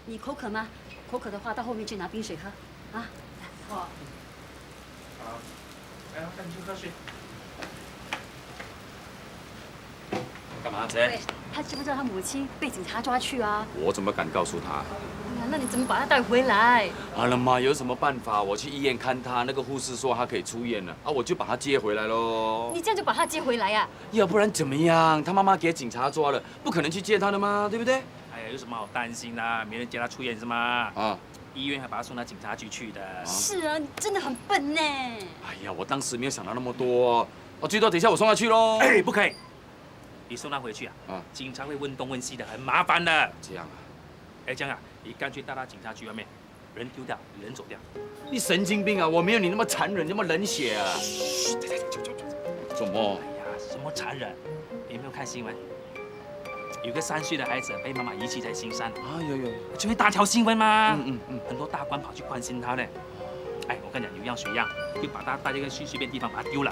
你口渴吗？口渴的话，到后面去拿冰水喝。啊，好。好，来，我带你去喝水。干嘛，姐？对，他知不知道他母亲被警察抓去啊？我怎么敢告诉他？哎呀，那你怎么把他带回来？好了嘛，有什么办法？我去医院看他，那个护士说他可以出院了，啊，我就把他接回来喽。你这样就把他接回来呀？要不然怎么样？他妈妈给警察抓了，不可能去接他的吗？对不对？哎呀，有什么好担心的？没人接他出院是吗？啊，医院还把他送到警察局去的。是啊，你真的很笨呢。哎呀，我当时没有想到那么多，最多等一下我送他去喽。哎，不可以，你送他回去啊，啊，警察会问东问西的，很麻烦的。这样啊？哎，这样啊，你干脆带到警察局外面，人丢掉，人走掉。你神经病啊！我没有你那么残忍，那么冷血啊！嘘，怎么？哎呀，什么残忍？你有没有看新闻？有个3岁的孩子被妈妈遗弃在新山。啊，有，就会大条新闻吗？嗯，很多大官跑去关心他呢。哎，我跟你讲，有样学样，就把他带这个随便地方把他丢了。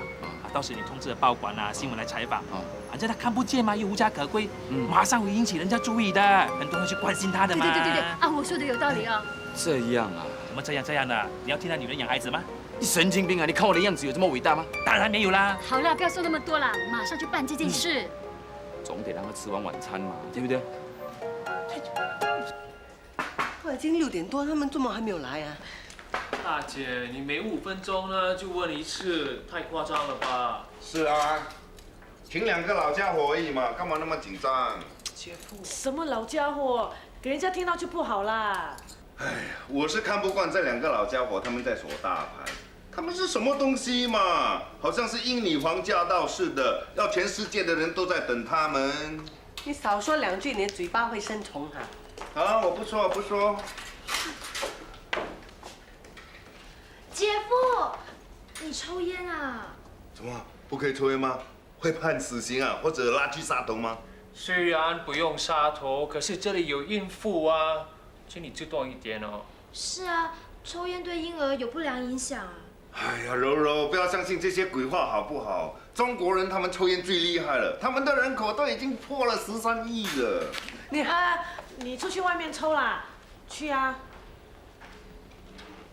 到时你通知了报馆啊、新闻来采访。反正他看不见嘛，又无家可归，马上会引起人家注意的，很多人去关心他的嘛。对啊，我说的有道理啊。这样啊？怎么这样的？你要替他女人养孩子吗？你神经病啊！你看我的样子有这么伟大吗？当然没有啦。好了，不要说那么多了，马上去办这件事。总得让他吃完晚餐嘛，对不对？都已经6点多，他们怎么还没有来啊？大姐，你每5分钟呢就问一次，太夸张了吧？是啊，请2个老家伙而已嘛，干嘛那么紧张？姐夫，什么老家伙，给人家听到就不好啦。哎呀，我是看不惯这2个老家伙，他们在耍大牌。他们是什么东西嘛？好像是英女皇驾到似的，要全世界的人都在等他们。你少说2句，你的嘴巴会生虫哈。好，我不说，我不说。姐夫，你抽烟啊？怎么不可以抽烟吗？会判死刑啊，或者拉去杀头吗？虽然不用杀头，可是这里有孕妇啊，请你知道一点哦。是啊，抽烟对婴儿有不良影响啊。哎呀，柔柔，不要相信这些鬼话好不好？中国人他们抽烟最厉害了，他们的人口都已经破了13亿了。你出去外面抽啦，去啊。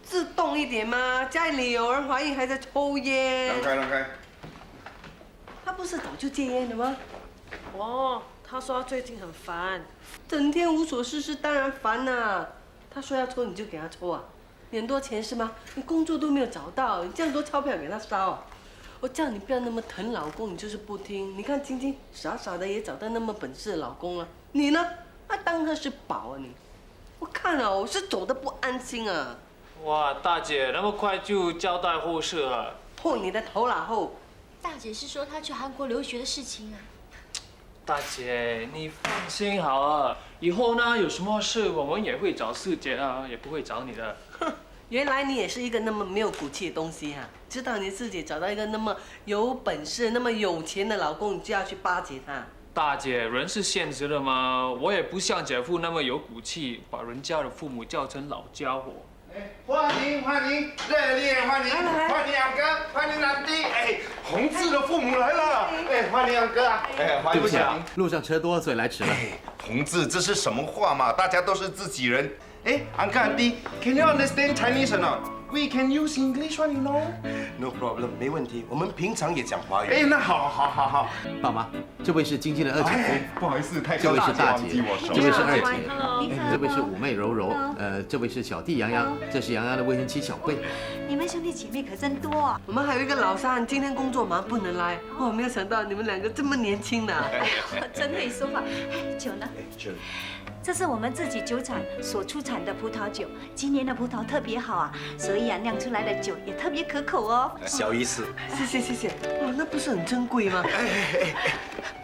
自动一点嘛，家里有人怀孕还在抽烟。让开，让开。他不是早就戒烟了吗？哦，他说他最近很烦，整天无所事事，当然烦呐。他说要抽你就给他抽啊？你很多钱是吗？你工作都没有找到，你这样多钞票给他烧啊？我叫你不要那么疼老公，你就是不听。你看晶晶傻傻的也找到那么本事的老公了，你呢？当他是宝啊你！我看了我是走的不安心啊。哇，大姐那么快就交代后事了？破你的头老后！大姐是说她去韩国留学的事情啊。大姐，你放心好了，以后呢有什么事我们也会找四姐啊，也不会找你的。哼，原来你也是一个那么没有骨气的东西哈！知道你自己找到一个那么有本事、那么有钱的老公，你就要去巴结他。大姐，人是现实的嘛，我也不像姐夫那么有骨气，把人家的父母叫成老家伙。欢迎，热烈欢迎！欢迎杨哥，欢迎南弟。哎，洪志的父母来了。哎，欢迎杨哥啊！哎，欢迎。对不起啊，路上车多，所以来迟了。洪志，这是什么话嘛？大家都是自己人。哎，Uncle Auntie, can you understand Chinese or not? We can use English one, you know? No problem， 没问题。我们平常也讲华语。哎，那好。爸妈，这位是晶晶的二姐夫，不好意思，太这位是大姐，这位是二姐，这位是五妹柔柔，这位是小弟洋洋，这是洋洋的未婚妻小贝。你们兄弟姐妹可真多啊！我们还有一个老三，今天工作忙不能来。哦，没有想到你们2个这么年轻的。真会说话。哎，酒呢？这这是我们自己酒厂所出产的葡萄酒，今年的葡萄特别好啊，所以酿出来的酒也特别可口哦。小意思。谢谢。哦，那不是很珍贵吗？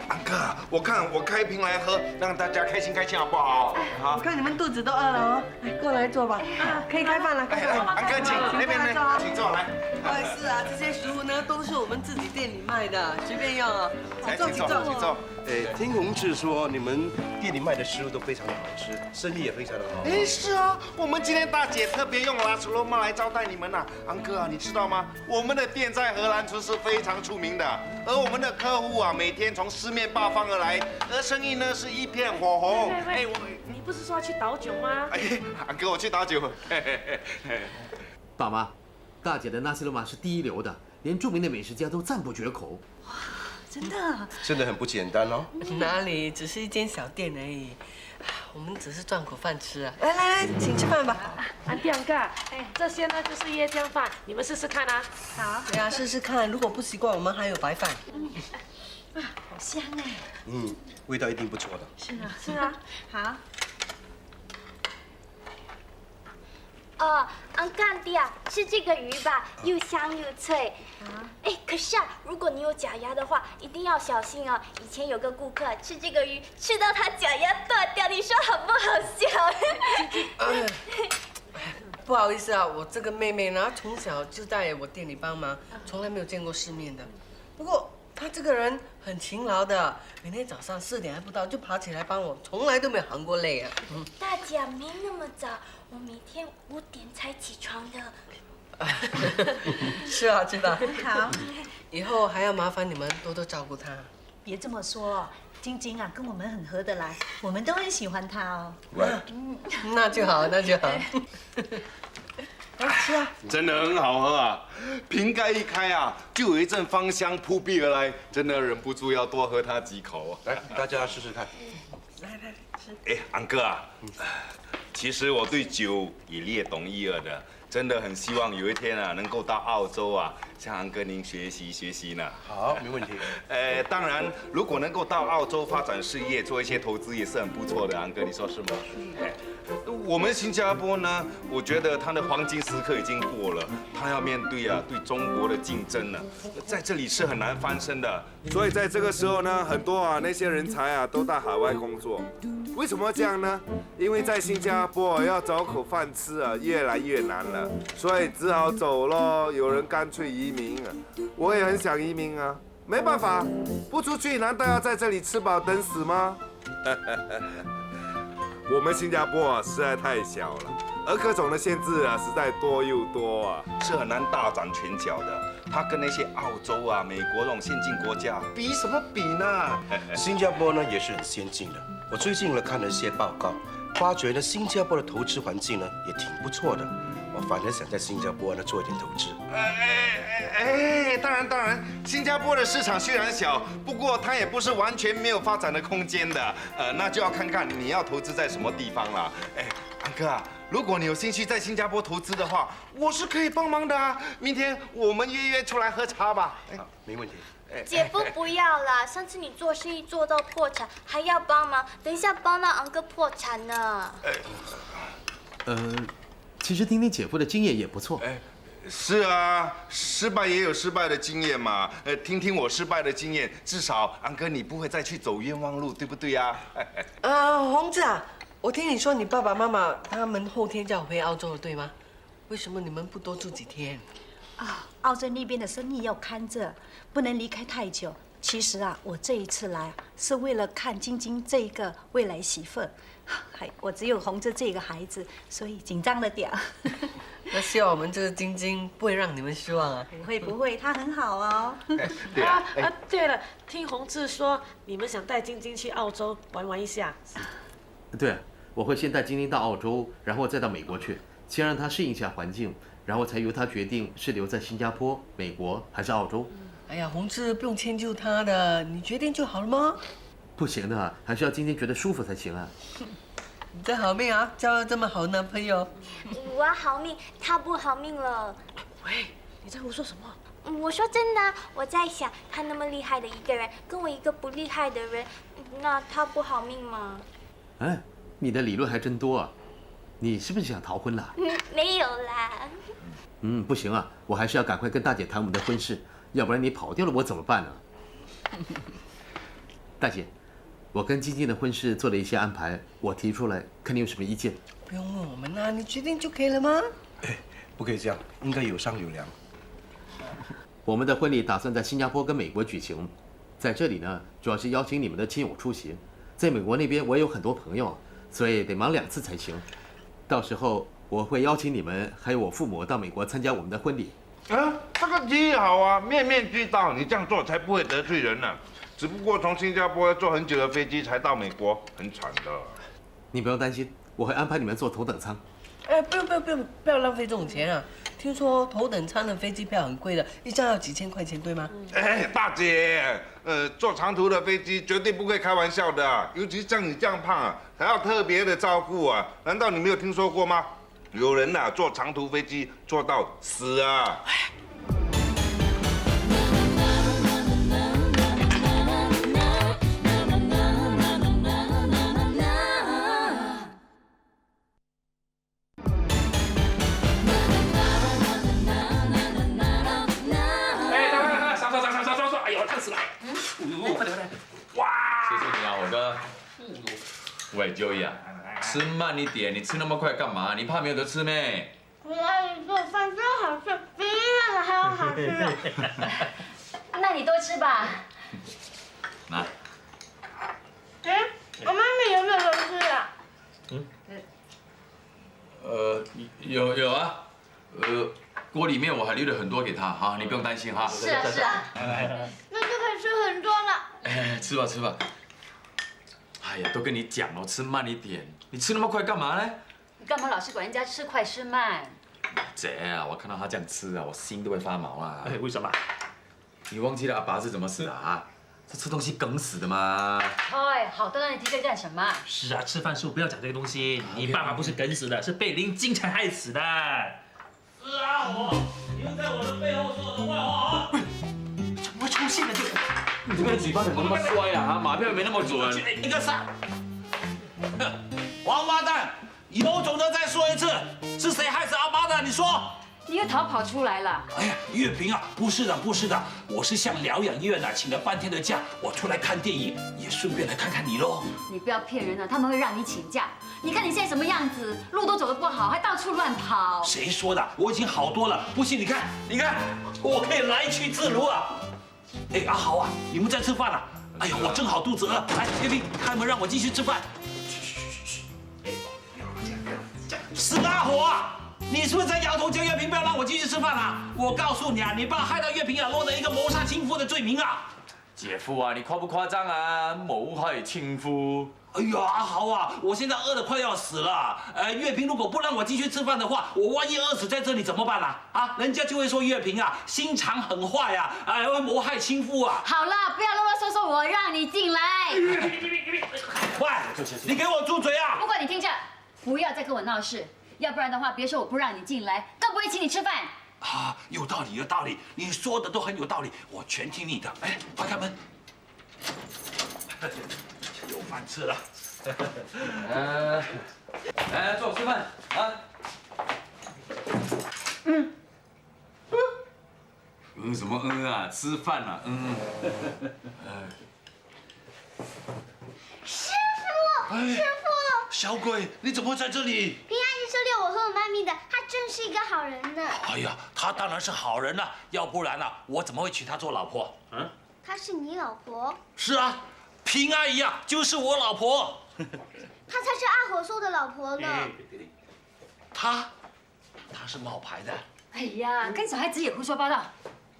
安哥，我开一瓶来喝，让大家开心好不好？好。我看你们肚子都饿了哦，来过来坐吧。可以开饭了，开饭了。安哥，请那边来，请坐来。不好意思啊，这些食物呢都是我们自己店里卖的，随便用啊。请坐。听洪志说你们店里卖的食物都非常的好吃，生意也非常的好。哎，是啊，我们今天大姐特别用拉斯罗曼来招待你们呐。安哥啊，你知道吗？我们的店在荷兰村是非常出名的，而我们的客户啊，每天从4面8方而来，而生意呢是一片火红。哎，不是说要去倒酒吗？哎，俺跟我去打酒。爸妈，大姐的纳西罗马是第一流的，连著名的美食家都赞不绝口。真的，真的很不简单哦。哪里，只是一间小店而已。我们只是赚口饭吃啊！来来来，请吃饭吧。安迪安哥，这些呢就是椰浆饭，你们试试看啊。好，对啊，试试看。如果不习惯，我们还有白饭。好香哎。味道一定不错的。是啊，是啊。好。安干弟啊，吃这个鱼吧，又香又脆。可是啊，如果你有假牙的话，一定要小心哦。以前有个顾客吃这个鱼，吃到他假牙断掉，你说好不好笑？不好意思啊，我这个妹妹呢，从小就在我店里帮忙，从来没有见过世面的。不过她这个人很勤劳的，每天早上4点还不到就爬起来帮我，从来都没有喊过累啊。大姐没那么早，我每天5点才起床的。是啊，知道。好，以后还要麻烦你们多多照顾她。别这么说，晶晶啊，跟我们很合得来，我们都很喜欢她哦。那就好，那就好。来吃啊！真的很好喝啊！瓶盖一开啊，就有一阵芳香扑鼻而来，真的忍不住要多喝它几口啊！来，大家试试看。来吃。哎，安哥啊，其实我对酒也略懂一二的，真的很希望有一天啊，能够到澳洲啊，向安哥您学习学习呢。好，没问题。当然，如果能够到澳洲发展事业，做一些投资也是很不错的，安哥，你说是吗？我们新加坡呢，我觉得它的黄金时刻已经过了，它要面对对中国的竞争呢，在这里是很难翻身的。所以在这个时候呢，很多那些人才都到海外工作。为什么这样呢？因为在新加坡要找口饭吃越来越难了，所以只好走咯。有人干脆移民我也很想移民啊，没办法，不出去难道要在这里吃饱等死吗？我们新加坡实在太小了，而各种的限制实在多又多啊，是很难大展拳脚的。它跟那些澳洲啊、美国这种先进国家比什么比呢？新加坡呢也是很先进的。我最近呢看了一些报告，发觉呢新加坡的投资环境呢也挺不错的。我反而想在新加坡呢做一点投资。当然，新加坡的市场虽然小，不过它也不是完全没有发展的空间的。那就要看看你要投资在什么地方了。安哥啊，如果你有兴趣在新加坡投资的话，我是可以帮忙的啊。明天我们约出来喝茶吧。好，没问题。姐夫不要啦，上次你做生意做到破产，还要帮忙，等一下帮到昂哥破产呢。其实听听姐夫的经验也不错。是啊，失败也有失败的经验嘛。听听我失败的经验，至少安哥你不会再去走冤枉路，对不对呀？红子啊，我听你说你爸爸妈妈他们后天就要回澳洲了，对吗？为什么你们不多住几天？澳洲那边的生意要看着，不能离开太久。其实啊，我这一次来是为了看晶晶这一个未来媳妇儿，我只有红着这个孩子，所以紧张了点。那希望我们这个晶晶不会让你们失望啊！不会，她很好哦。对了，听洪志说你们想带晶晶去澳洲玩一下。对，我会先带晶晶到澳洲，然后再到美国去，先让她适应一下环境，然后才由她决定是留在新加坡、美国还是澳洲。哎呀，洪志不用迁就他的，你决定就好了吗？不行的，还是要晶晶觉得舒服才行啊。你真好命啊，交了这么好的男朋友。我好命，他不好命了。喂，你在胡说什么？我说真的，我在想，他那么厉害的一个人，跟我一个不厉害的人，那他不好命吗？你的理论还真多啊！你是不是想逃婚了？没有啦。不行啊，我还是要赶快跟大姐谈我们的婚事，要不然你跑掉了我怎么办呢？大姐，我跟晶晶的婚事做了一些安排，我提出来，看你有什么意见？不用问我们啦，你决定就可以了吗？不可以这样，应该有商有量。我们的婚礼打算在新加坡跟美国举行，在这里呢，主要是邀请你们的亲友出席。在美国那边我有很多朋友，所以得忙2次才行。到时候我会邀请你们还有我父母到美国参加我们的婚礼。这个提议好啊，面面俱到，你这样做才不会得罪人呢。只不过从新加坡要坐很久的飞机才到美国，很惨的。你不用担心，我会安排你们坐头等舱。哎，不要浪费这种钱啊！听说头等舱的飞机票很贵的，一张要几千块钱，对吗？哎，大姐，坐长途的飞机绝对不会开玩笑的啊，尤其像你这样胖啊，还要特别的照顾啊。难道你没有听说过吗？有人呐、坐长途飞机坐到死啊！喂，Joey 啊，吃慢一点，你吃那么快干嘛？你怕没有得吃咩？我阿姨做饭真好吃，比医院的还要好吃啊！那你多吃吧。拿。我妈咪有没有吃啊？有啊，锅里面我还留了很多给他哈，你不用担心哈。是啊是啊。那就可以吃很多了。哎，吃吧吃吧。哎呀，都跟你讲了，吃慢一点。你吃那么快干嘛呢？你干嘛老是管人家吃快吃慢？姐啊，我看到他这样吃啊，我心都会发毛啊。哎，为什么？你忘记了阿爸是怎么死的啊？是吃东西梗死的吗？哎，好的，那你提这干什么？是啊，吃饭时候不要讲这个东西。你爸爸不是梗死的，是被林金才害死的。是啊，你又在我的背后说我的坏话啊！怎么会出现了这个？你这个嘴巴怎么那么衰啊？马票没那么准。你个傻！王八蛋！有种的再说一次，是谁害死阿妈的？你说。你又逃跑出来了？哎呀，月平啊，不是的，不是的，我是向疗养医院啊请了半天的假，我出来看电影，也顺便来看看你喽。你不要骗人了，他们会让你请假。你看你现在什么样子，路都走得不好，还到处乱跑。谁说的？我已经好多了，不信你看，你看，我可以来去自如啊。哎，阿豪啊，你们在吃饭啊？哎呀，我正好肚子饿，来，月平，开门让我继续吃饭。死阿火啊！你是不是在摇头叫月平不要让我继续吃饭啊？我告诉你啊，你爸害到月平啊落了一个谋杀亲夫的罪名啊！姐夫啊，你夸不夸张啊？谋害亲夫。哎呀，阿豪啊，我现在饿得快要死了。月平如果不让我继续吃饭的话，我万一饿死在这里怎么办啊？啊，人家就会说月平啊心肠很坏啊，会谋害亲夫啊。好了，不要啰啰嗦嗦，我让你进来。快，你给我住嘴啊！不管你听着，不要再跟我闹事，要不然的话，别说我不让你进来，更不会请你吃饭。啊，有道理，有道理，你说的都很有道理，我全听你的。哎，快开门。有饭吃了。来坐吃饭啊。什么啊？吃饭啊，师傅，师傅，小鬼，你怎么会在这里？平阿姨收留我和我妈咪的，她真是一个好人呢。哎呀，他当然是好人了，要不然啊，我怎么会娶她做老婆？嗯，她是你老婆？是啊，平阿姨啊，就是我老婆。她才是阿火说的老婆呢。她是冒牌的。哎呀，跟小孩子也胡说八道。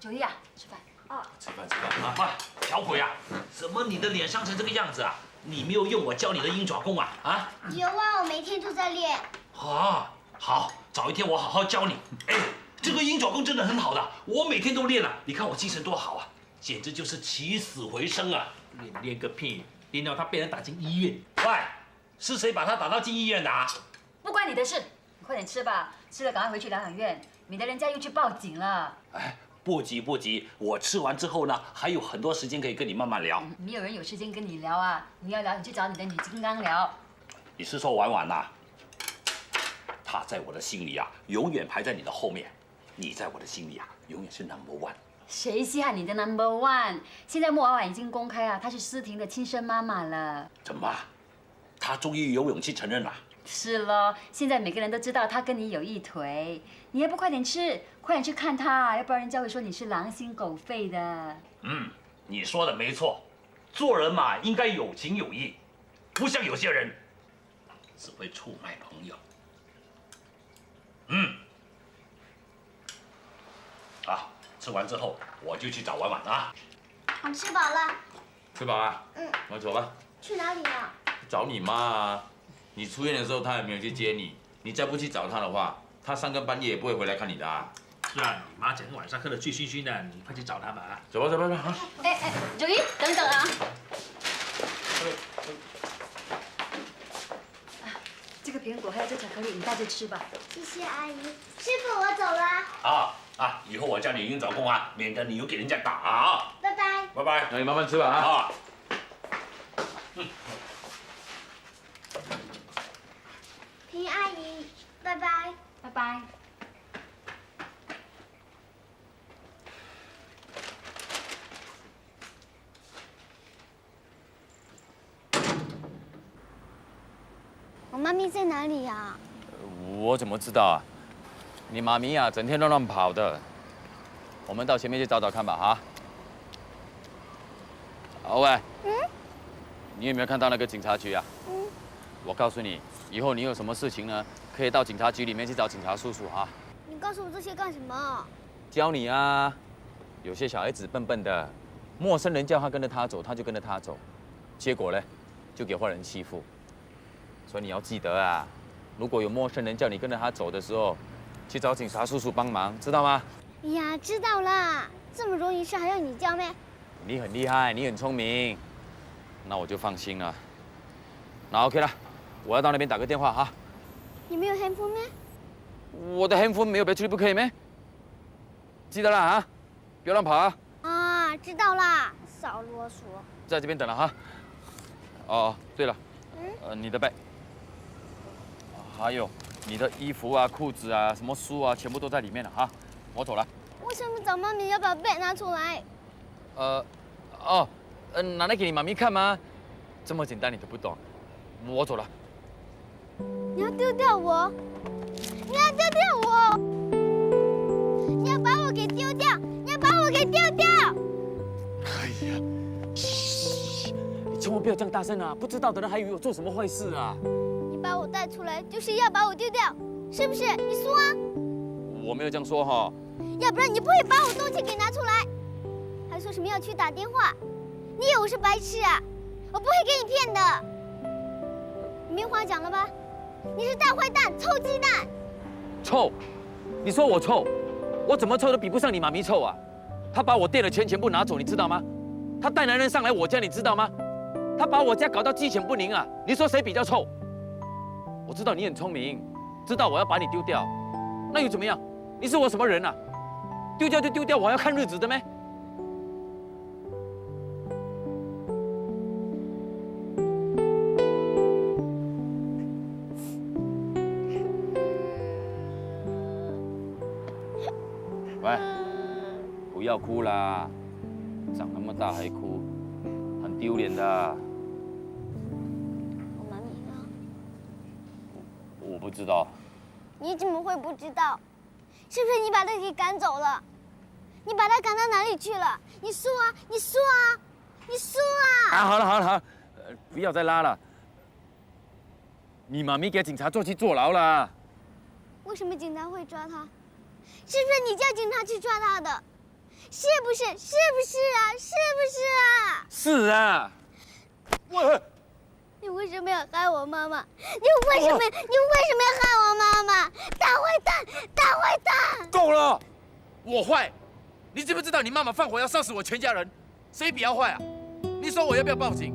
九一啊，吃饭。哦，吃饭啊！快，小鬼啊，怎么你的脸伤成这个样子啊？你没有用我教你的鹰爪功啊？啊？有啊，我每天都在练。啊，好，找一天我好好教你。哎，这个鹰爪功真的很好的，我每天都练了。你看我精神多好啊，简直就是起死回生啊！练个屁，练到他被人打进医院。喂，是谁把他打到进医院的啊？不关你的事，你快点吃吧，吃了赶快回去疗养院，免得人家又去报警了。哎，不急不急，我吃完之后呢，还有很多时间可以跟你慢慢聊。没有人有时间跟你聊啊，你要聊你去找你的女金刚聊。你是说婉婉呐？她在我的心里啊，永远排在你的后面。你在我的心里啊，永远是 No.1。谁稀罕你的 No.1？现在莫婉婉已经公开啊，她是思婷的亲生妈妈了。怎么？她终于有勇气承认了？是咯，现在每个人都知道她跟你有一腿，你还不快点吃，快点去看她，要不然人家会说你是狼心狗肺的。嗯，你说的没错，做人嘛应该有情有义，不像有些人只会出卖朋友。啊，吃完之后我就去找婉婉啊。我吃饱了。吃饱啊？那走吧。去哪里啊？找你妈啊。你出院的时候他有没有去接你？你再不去找他的话，他3更半夜也不会回来看你的啊。是啊，你妈整个晚上喝得醉醺醺的，你快去找她吧。走吧走吧走吧。哎，九一，等等啊！这个苹果还有这巧克力，你带着吃吧。谢谢阿姨。师傅，我走了。以后我叫你鹰爪功啊，免得你又给人家打啊。拜拜。拜拜。那你慢慢吃吧啊。平阿姨，拜拜。拜拜。我妈咪在哪里呀？我怎么知道啊？你妈咪啊，整天都乱跑的。我们到前面去找找看吧，哈。喂。你有没有看到那个警察局啊？我告诉你，以后你有什么事情呢，可以到警察局里面去找警察叔叔啊。你告诉我这些干什么？教你啊。有些小孩子笨笨的，陌生人叫他跟着他走，他就跟着他走，结果呢，就给坏人欺负。所以你要记得啊，如果有陌生人叫你跟着他走的时候，去找警察叔叔帮忙，知道吗？呀，知道啦。这么容易事还要你教咩？你很厉害，你很聪明，那我就放心了。那 OK 了，我要到那边打个电话哈。你没有 handphone 咩？我的 handphone 没有 battery 不可以咩？记得了啊，不要乱跑啊。啊，知道啦，少啰嗦。在这边等了哈。哦，对了，你的背。还有你的衣服啊、裤子啊、什么书啊，全部都在里面了哈。我走了。为什么找妈咪要把背拿出来？拿来给你妈咪看吗？这么简单你都不懂？我走了。你要丢掉我？你要丢掉我？你要把我给丢掉？你要把我给丢掉？哎呀，你千万不要这样大声啊！不知道的人还以为我做什么坏事啊！你把我带出来，就是要把我丢掉，是不是？你说啊？我没有这样说哈。要不然你不会把我东西给拿出来，还说什么要去打电话？你以为我是白痴啊？我不会给你骗的。没话讲了吧？你是大坏蛋，臭鸡蛋！臭？你说我臭？我怎么臭都比不上你妈咪臭啊！她把我店的钱全部拿走，你知道吗？她带男人上来我家，你知道吗？她把我家搞到鸡犬不宁啊！你说谁比较臭？我知道你很聪明，知道我要把你丢掉，那又怎么样？你是我什么人啊？丢掉就丢掉，我还要看日子的咩？喂，不要哭啦，长那么大还哭，很丢脸的。我妈咪呢？我不知道。你怎么会不知道？是不是你把他给赶走了？你把他赶到哪里去了？你说啊，你说啊，你说啊！好了好了好了，不要再拉了。你妈咪给警察抓去坐牢了。为什么警察会抓他？是不是你叫警察去抓他的？是不是？是不是啊？是不是啊？是啊。我。你为什么要害我妈妈？你为什么要害我妈妈？大坏蛋！大坏蛋！够了！我坏，你知不知道你妈妈放火要烧死我全家人？谁比较坏啊？你说我要不要报警？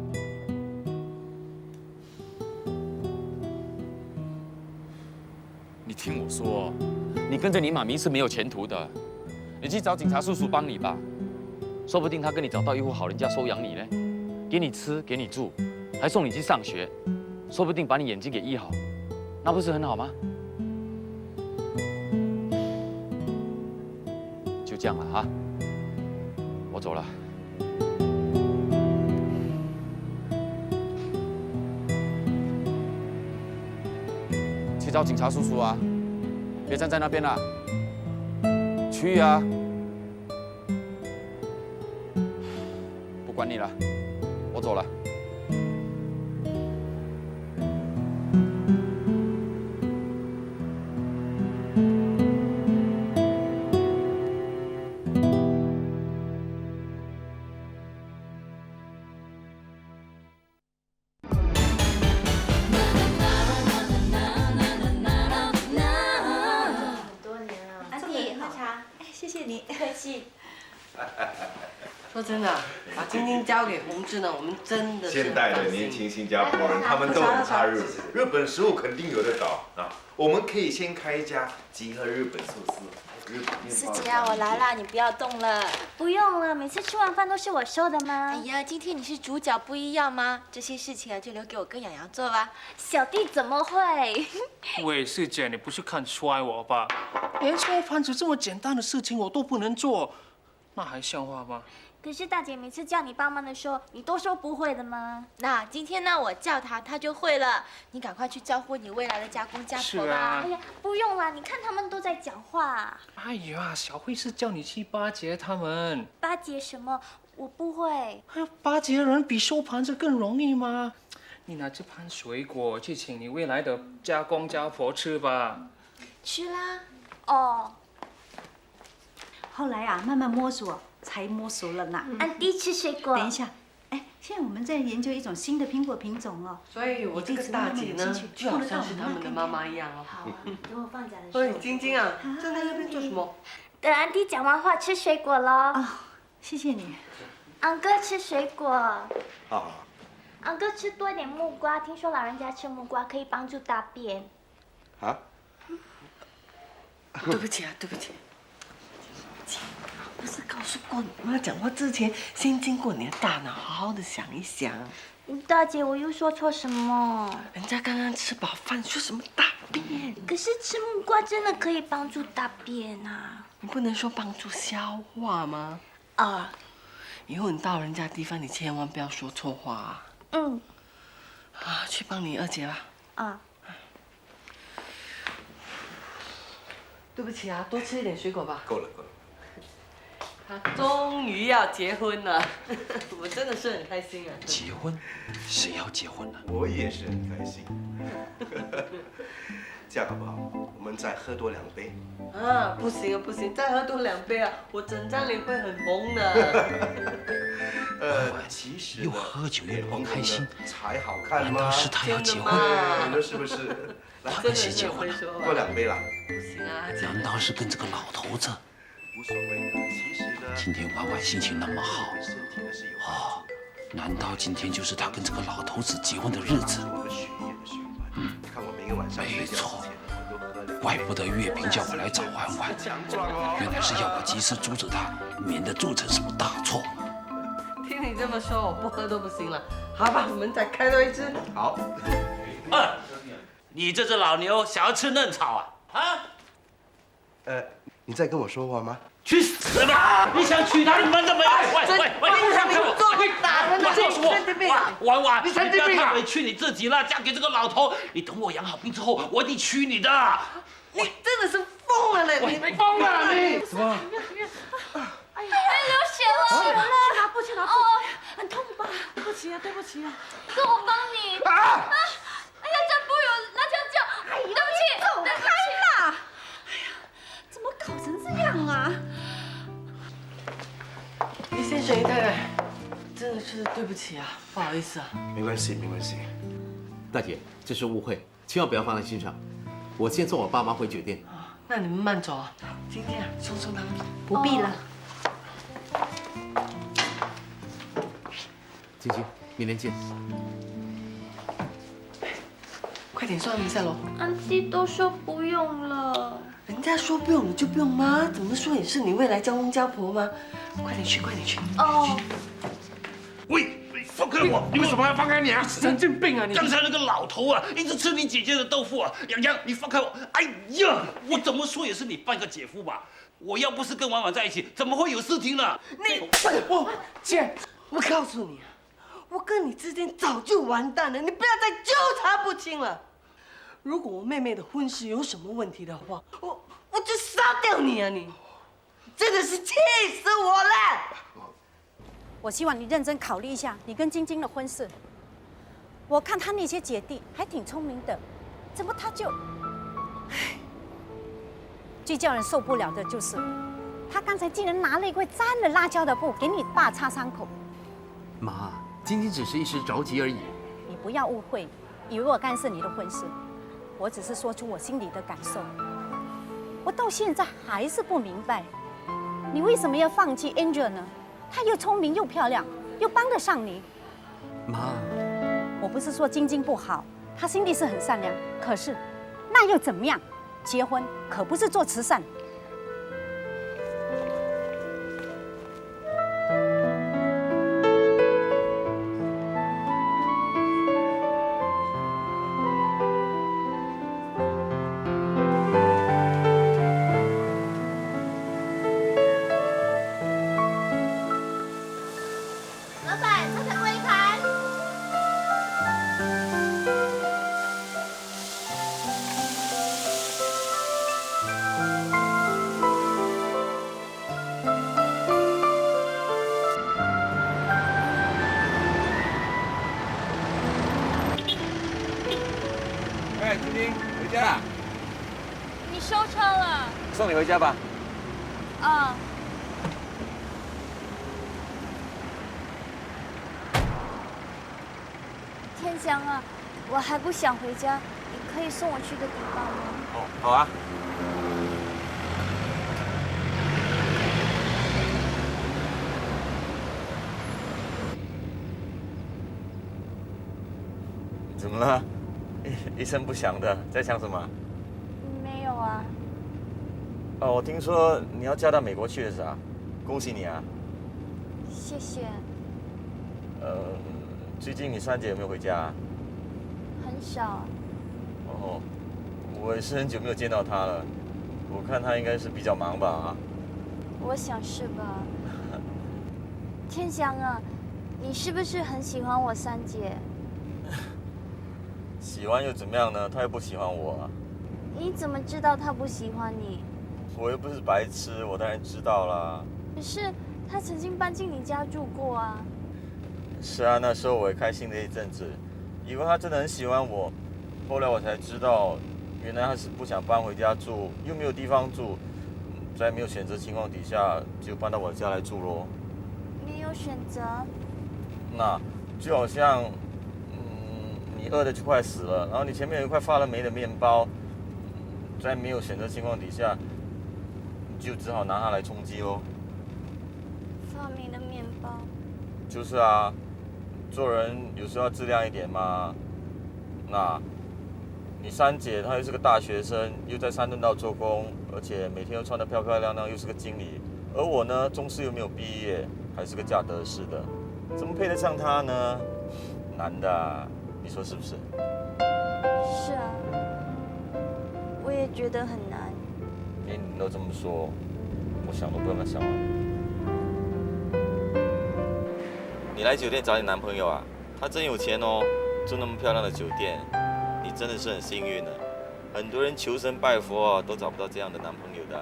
你听我说，你跟着你妈咪是没有前途的，你去找警察叔叔帮你吧，说不定他跟你找到一户好人家收养你呢，给你吃，给你住。还送你去上学，说不定把你眼睛给医好，那不是很好吗？就这样了哈，我走了。去找警察叔叔啊，别站在那边了，去啊！不管你了，我走了。说真的，把晶晶交给宏志呢，我们真的是现代的年轻新加坡人，他们都很怕日子，日本食物肯定有得搞啊。我们可以先开一家集合日本寿司。师姐啊，我来啦，你不要动了。不用了，每次吃完饭都是我收的吗？哎呀，今天你是主角不一样吗？这些事情啊，就留给我跟洋洋做吧。小弟怎么会？喂，师姐，你不是看衰我吧？连收盘子这么简单的事情我都不能做，那还像话吗？可是大姐每次叫你帮忙的时候，你都说不会的吗？那今天呢，我叫她，她就会了。你赶快去招呼你未来的家公家婆吧。啊、哎呀，不用啦，你看他们都在讲话。哎呀，小慧是叫你去巴结他们。巴结什么？我不会。巴结人比收盘子更容易吗？你拿这盘水果去请你未来的家公家婆吃吧。吃啦。哦。后来啊，慢慢摸索。才摸熟了呢。安迪吃水果。等一下，哎，现在我们在研究一种新的苹果品种哦。所以我这个大姐呢，就好像是他们的妈妈一样哦。好，等我放假的时候。喂，晶晶啊，站在那边做什么？等安迪讲完话，吃水果咯。哦，谢谢你。昂哥吃水果。好。昂哥吃多一点木瓜，听说老人家吃木瓜可以帮助大便。啊？对不起啊，对不起。不是告诉过你妈讲话之前，先经过你的大脑，好好的想一想。大姐，我又说错什么？人家刚刚吃饱饭，说什么大便？可是吃木瓜真的可以帮助大便啊！你不能说帮助消化吗？啊！以后你到人家地方，你千万不要说错话啊！嗯。啊，去帮你二姐吧。啊。对不起啊，多吃一点水果吧。够了，够了。他终于要结婚了，我真的是很开心啊！结婚？谁要结婚呢？我也是很开心。这样好不好？我们再喝多2杯。啊，不行啊，不行，再喝多2杯啊，我整张脸会很红的。其实又喝酒又那么开心，才好看吗？难道是他要结婚？你说是不是？他跟谁结婚了？多2杯啦。不行啊！难道是跟这个老头子？无所谓的，其实呢。今天婉婉心情那么好，哦，难道今天就是他跟这个老头子结婚的日子？看我每个晚上没错，怪不得月平叫我来找婉婉，原来是要我及时阻止他，免得做成什么大错。听你这么说，我不喝都不行了。好吧，我们再开多一支。好。你这只老牛想要吃嫩草啊？啊？你在跟我说话吗？去死吧！你想娶她，你闷着没？喂，你想做会打人的，你神经病！婉婉，你神经病！不要太委屈你自己了，嫁给这个老头，你等我养好病之后，我一定娶你的。你真的是疯了嘞！你疯了你！什么？哎呀，流血了！去拿布，去拿布。哦，很痛吧？对不起啊，对不起啊。跟我帮你。啊！哎呀，这布有辣椒酱。哎呀，对不起，走开啦！哎呀，怎么搞成这样啊？李先生、李太太，真的是对不起啊，不好意思啊。没关系，没关系。大姐，这是误会，千万不要放在心上。我先送我爸妈回酒店。那你们慢走啊。今天啊，送他们。不必了。晶晶，明天见。快点送他们下楼。安迪都说不用了。人家说不用你就不用吗？怎么说也是你未来家公家婆吗？快点去，快点去。哦。喂，放开我！你为什么要放开你啊？神经病啊你！刚才那个老头啊，一直吃你姐姐的豆腐啊！洋洋，你放开我！哎呀，我怎么说也是你半个姐夫吧？我要不是跟婉婉在一起，怎么会有事情呢？姐，我告诉你，我跟你之间早就完蛋了，你不要再纠缠不清了。如果我妹妹的婚事有什么问题的话，我就杀掉你啊！你真的是气死我了！我希望你认真考虑一下你跟晶晶的婚事。我看他那些姐弟还挺聪明的，怎么他就……唉，最叫人受不了的就是，他刚才竟然拿了一块沾了辣椒的布给你爸擦伤口。妈，晶晶只是一时着急而已。你不要误会，以为我干涉你的婚事。我只是说出我心里的感受。我到现在还是不明白，你为什么要放弃 Angel 呢？她又聪明又漂亮，又帮得上你。妈，我不是说晶晶不好，她心地是很善良，可是那又怎么样？结婚可不是做慈善。老板，这个龟盘。哎，晶晶，回家啦！你收车了？送你回家吧。嗯。天祥啊，我还不想回家，你可以送我去个地方吗？哦，好啊。怎么了？一声不响的，在想什么？没有啊。哦，我听说你要嫁到美国去了是吧？恭喜你啊！谢谢。最近你3姐有没有回家啊？很少。哦，我也是很久没有见到她了，我看她应该是比较忙吧啊。我想是吧。天祥啊，你是不是很喜欢我3姐？喜欢又怎么样呢？她又不喜欢我啊。你怎么知道她不喜欢你？我又不是白痴，我当然知道啦。可是她曾经搬进你家住过啊。是啊，那时候我也开心了一阵子，以为她真的很喜欢我。后来我才知道，原来她是不想搬回家住，又没有地方住，在没有选择情况底下，就搬到我家来住咯。你有选择？那就好像，你饿的就快死了，然后你前面有一块发了霉的面包，在没有选择情况底下，就只好拿它来充饥咯。发霉的面包。就是啊，做人有时候要质量一点嘛。那，你3姐她又是个大学生，又在3顿道做工，而且每天又穿得漂漂亮亮，又是个经理。而我呢，中四又没有毕业，还是个嫁得势的，怎么配得上她呢？难的啊，你说是不是？是啊，我也觉得很难。连你都这么说，我想都不用想了。你来酒店找你男朋友啊？他真有钱哦，住那么漂亮的酒店，你真的是很幸运的。很多人求神拜佛都找不到这样的男朋友的。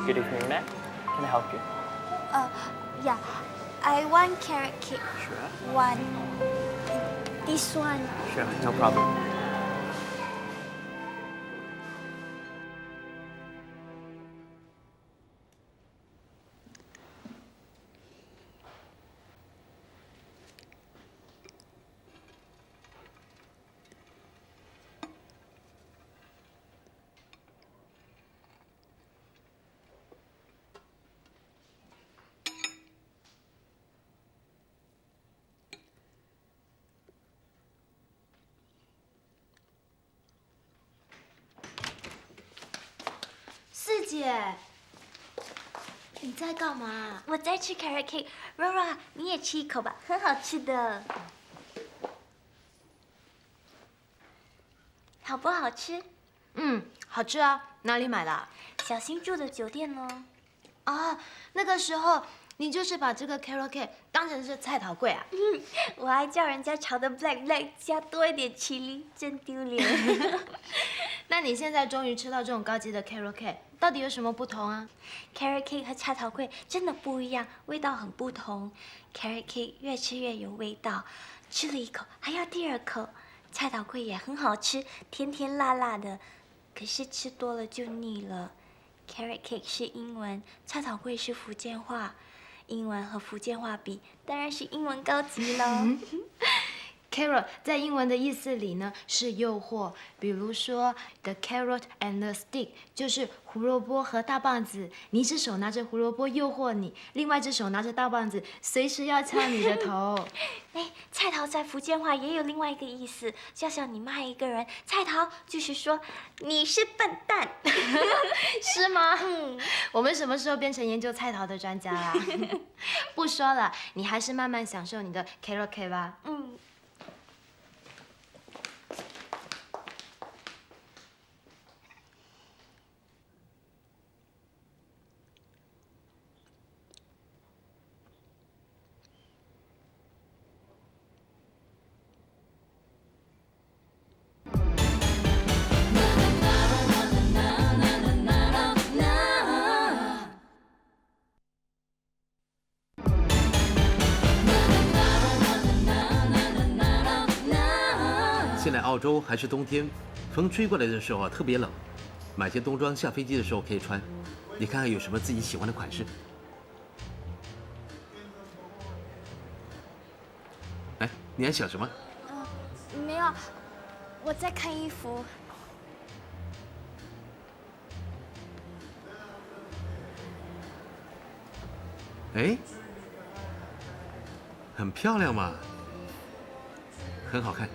Good evening, ma'am. Can I help you? Yeah, I want carrot cake. Sure. One. This one. Sure, no problem. 4姐，你在干嘛？我在吃 carrot cake。Rora， 你也吃一口吧，很好吃的。好不好吃？好吃啊，哪里买的？小新住的酒店哦。啊，那个时候你就是把这个 carrot cake 当成是菜头柜啊？我还叫人家炒的 black 加多一点 chili， 真丢脸。那你现在终于吃到这种高级的 carrot cake， 到底有什么不同啊 ？carrot cake 和菜头粿真的不一样，味道很不同。carrot cake 越吃越有味道，吃了一口还要第二口。菜头粿也很好吃，甜甜辣辣的，可是吃多了就腻了。carrot cake 是英文，菜头粿是福建话。英文和福建话比，当然是英文高级了。Carrot 在英文的意思里呢是诱惑，比如说 the carrot and the stick 就是胡萝卜和大棒子，你一只手拿着胡萝卜诱惑你，另外一只手拿着大棒子，随时要敲你的头。哎，菜头在福建话也有另外一个意思，就像你骂一个人，菜头就是说你是笨蛋，是吗？我们什么时候变成研究菜头的专家啦？不说了，你还是慢慢享受你的 carrot cake 吧。现在澳洲还是冬天，风吹过来的时候特别冷，买些冬装下飞机的时候可以穿。你看看有什么自己喜欢的款式？哎，你还想什么？没有，我在看衣服。哎，很漂亮嘛，很好看。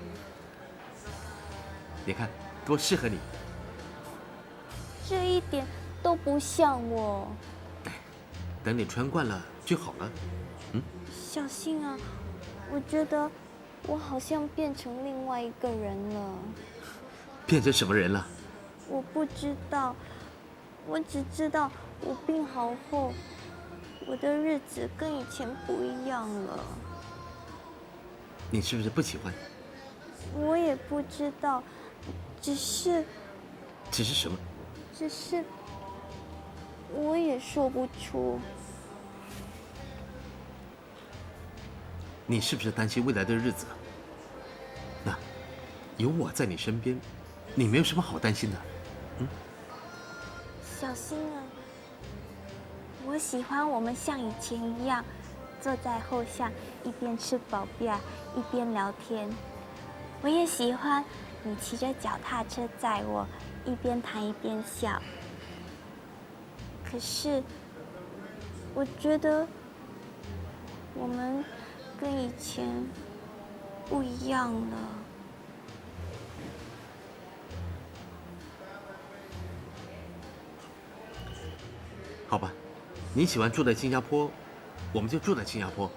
你看，多适合你。这一点都不像我。等你穿惯了就好了。小心啊！我觉得我好像变成另外一个人了。变成什么人了？我不知道，我只知道我病好后，我的日子跟以前不一样了。你是不是不喜欢？我也不知道，只是什么？只是我也说不出。你是不是担心未来的日子？那有我在你身边，你没有什么好担心的。小心啊！我喜欢我们像以前一样，坐在后巷，一边吃薄饼，一边聊天。我也喜欢你骑着脚踏车载我，一边谈一边笑。可是，我觉得我们跟以前不一样了。好吧，你喜欢住在新加坡，我们就住在新加坡。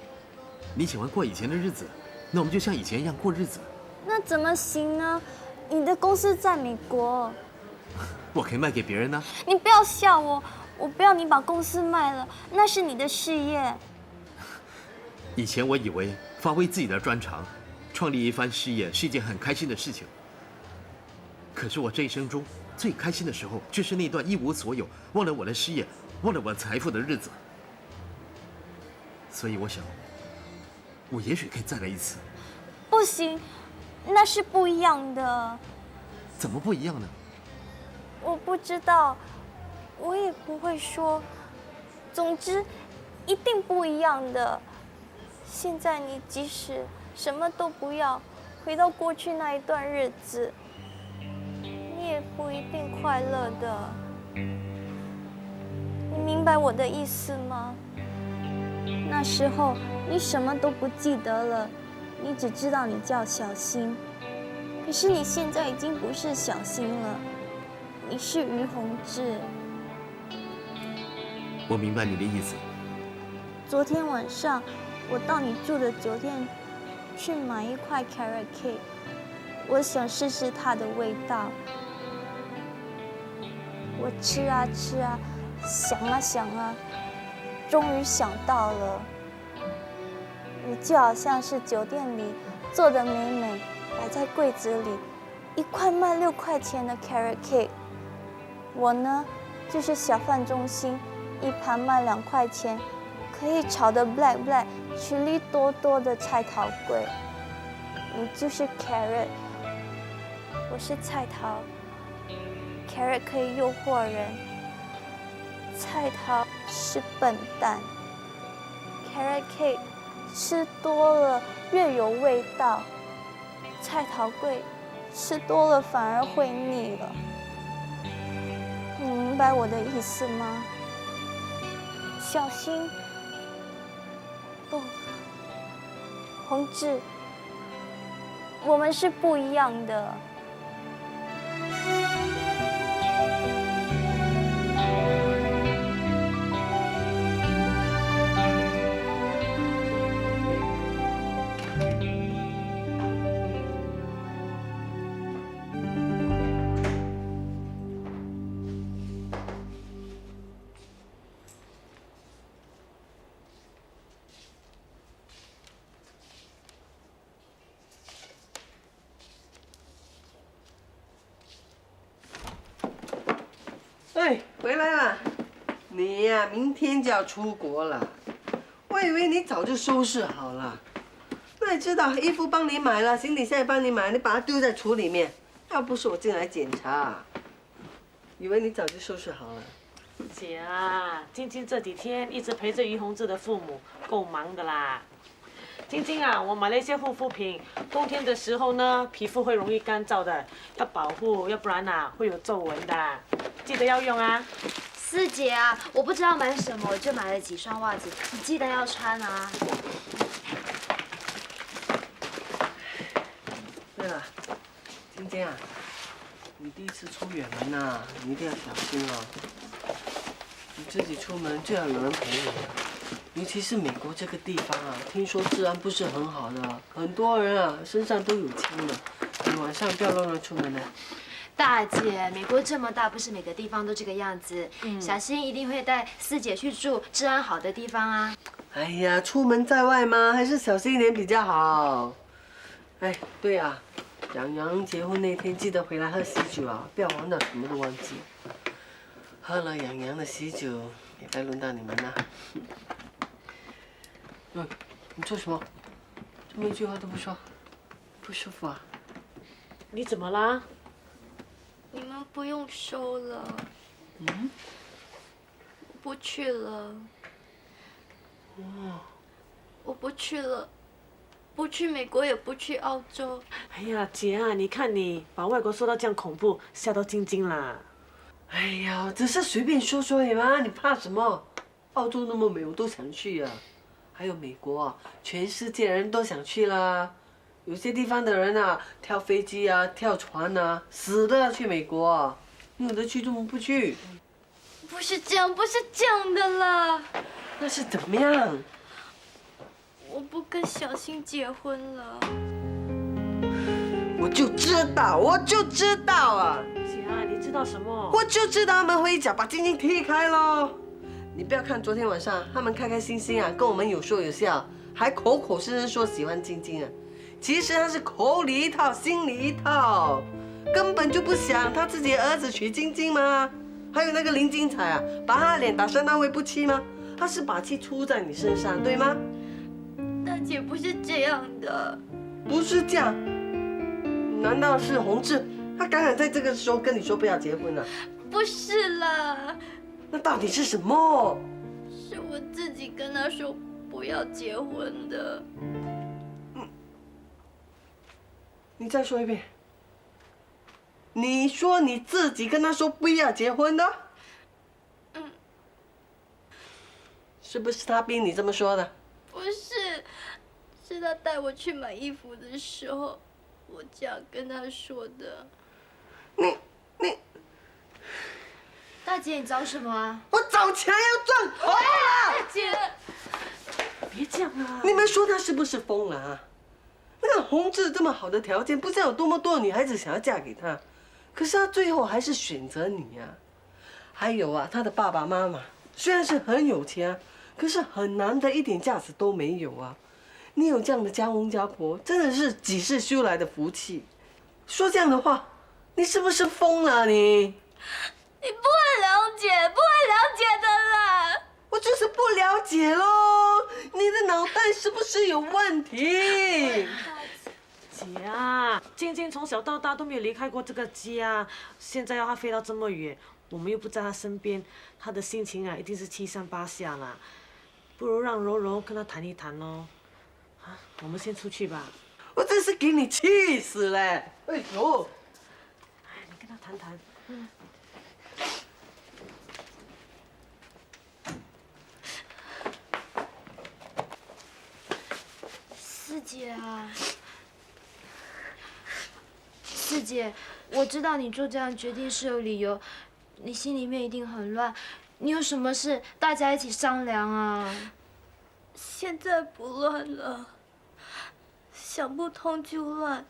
你喜欢过以前的日子，那我们就像以前一样过日子。那怎么行呢？你的公司在美国，我可以卖给别人呢。你不要笑我，我不要你把公司卖了，那是你的事业。以前我以为发挥自己的专长，创立一番事业是一件很开心的事情。可是我这一生中最开心的时候，就是那段一无所有、忘了我的事业、忘了我的财富的日子。所以我想，我也许可以再来一次。不行，那是不一样的。怎么不一样呢？我不知道，我也不会说。总之，一定不一样的。现在你即使什么都不要，回到过去那一段日子，你也不一定快乐的。你明白我的意思吗？那时候你什么都不记得了，你只知道你叫小新。可是你现在已经不是小新了，你是于宏志。我明白你的意思。昨天晚上，我到你住的酒店去买一块 carrot cake， 我想试试它的味道。我吃啊吃啊，想啊想啊，终于想到了。你就好像是酒店里做的美美，摆在柜子里， 1块卖6块钱的 carrot cake。我呢，就是小贩中心1盘卖2块钱，可以炒的 black 曲粒多多的菜头粿。你就是 carrot， 我是菜头。carrot 可以诱惑人，菜头是笨蛋。carrot cake 吃多了越有味道，菜头粿吃多了反而会腻了。你明白我的意思吗？小心！不，宏志，我们是不一样的。哎，回来了。你呀，明天就要出国了。我以为你早就收拾好了。那你知道衣服帮你买了，行李箱也帮你买，你把它丢在橱里面。要不是我进来检查，以为你早就收拾好了。姐啊，晶晶这几天一直陪着于洪志的父母，够忙的啦。晶晶啊，我买了一些护肤品，冬天的时候呢，皮肤会容易干燥的，要保护，要不然会有皱纹的，记得要用啊。四姐啊，我不知道买什么，我就买了几双袜子，你记得要穿啊。对了，晶晶啊，你第一次出远门呐，你一定要小心哦。你自己出门最好有人陪你啊。尤其是美国这个地方啊，听说治安不是很好的，很多人啊身上都有枪的。你晚上不要乱出门了。大姐，美国这么大，不是每个地方都这个样子。小新一定会带四姐去住治安好的地方啊。哎呀，出门在外嘛，还是小心一点比较好。哎，对啊，洋洋结婚那天记得回来喝喜酒啊，不要玩到什么都忘记。喝了洋洋的喜酒，也该轮到你们了。你做什么？怎么一句话都不说？不舒服啊？你怎么啦？你们不用收了。嗯？我不去了。我不去了，不去美国也不去澳洲。哎呀，姐啊，你看你把外国说到这样恐怖，吓到晶晶啦。哎呀，只是随便说说而已嘛，你怕什么？澳洲那么美，我都想去啊。还有美国啊，全世界人都想去啦。有些地方的人啊，跳飞机啊，跳船啊，死都要去美国啊。你有的去，怎么不去？不是这样，不是这样的啦。那是怎么样？我不跟小新结婚了。我就知道，我就知道啊！姐啊，你知道什么？我就知道他们会一脚把晶晶踢开喽。你不要看昨天晚上他们开开心心啊，跟我们有说有笑，还口口声声说喜欢晶晶啊，其实他是口里一套，心里一套，根本就不想他自己的儿子娶晶晶吗？还有那个林金彩啊，把他的脸打成那位不妻吗？他是把气出在你身上，对吗？大姐不是这样的。不是这样？难道是洪志他敢在这个时候跟你说不要结婚啊？不是啦。那到底是什么？是我自己跟他说不要结婚的。你再说一遍。你说你自己跟他说不要结婚的？是不是他逼你这么说的？不是，是他带我去买衣服的时候，我这样跟他说的。你。大姐，你找什么啊？我找钱要赚头啊！大姐，别这样啊！你们说他是不是疯了啊？那个洪志这么好的条件，不知道有多么多的女孩子想要嫁给他，可是他最后还是选择你啊。还有啊，他的爸爸妈妈虽然是很有钱，可是很难的一点价值都没有啊。你有这样的家公家婆，真的是几世修来的福气。说这样的话，你是不是疯了你？你不会了解的啦。我就是不了解喽，你的脑袋是不是有问题？姐啊，晶晶从小到大都没有离开过这个家，现在要她飞到这么远，我们又不在她身边，她的心情啊一定是七上八下啦。不如让柔柔跟她谈一谈咯。啊，我们先出去吧。我真是给你气死了！哎呦，你跟她谈谈。四姐啊，四姐，我知道你做这样决定是有理由，你心里面一定很乱。你有什么事，大家一起商量啊。现在不乱了，想不通就乱，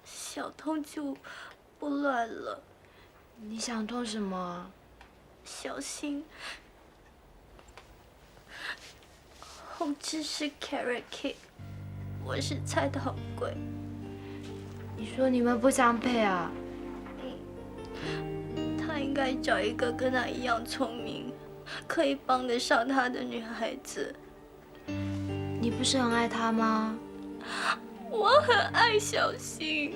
想通就不乱了。你想通什么？小心，红志是 Carrot Cake， 我是菜头粿。你说你们不相配啊？他应该找一个跟他一样聪明，可以帮得上他的女孩子。你不是很爱他吗？我很爱小新，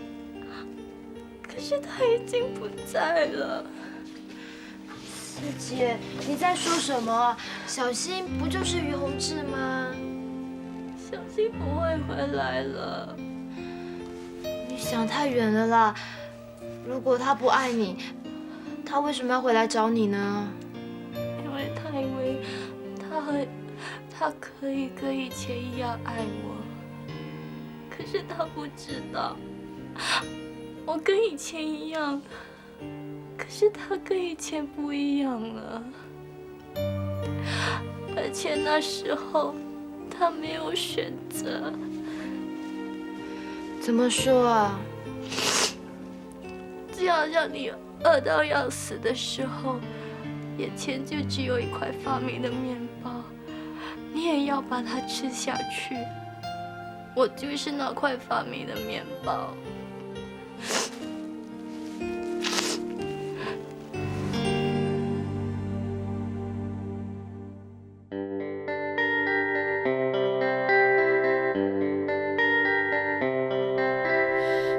可是他已经不在了。四姐，你在说什么？小新不就是于洪志吗？小新不会回来了。你想太远了啦！如果他不爱你，他为什么要回来找你呢？因为他可以跟以前一样爱我，可是他不知道，我跟以前一样，可是他跟以前不一样了。而且那时候他没有选择。怎么说啊？这样让你饿到要死的时候，眼前就只有一块发霉的面包，你也要把它吃下去。我就是那块发霉的面包。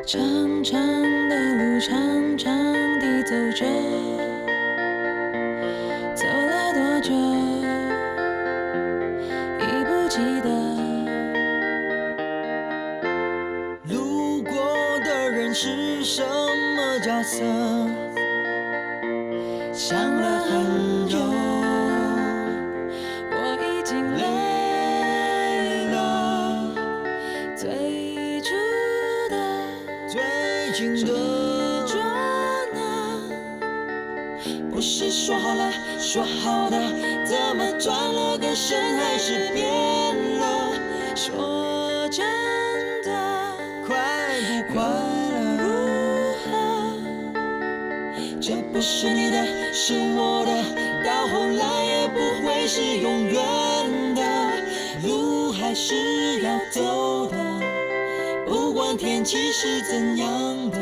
长长的路，长长地走着，走了多久已不记得。路过的人是什么角色？想了很久，我已经累了。最初最近的捉拿，不是说好了说好的，怎么转了个身还是变了？说真的，快不快乐如何？这不是你的，是我的，到后来也不会是永远的，路还是要走的。不管天气是怎样的。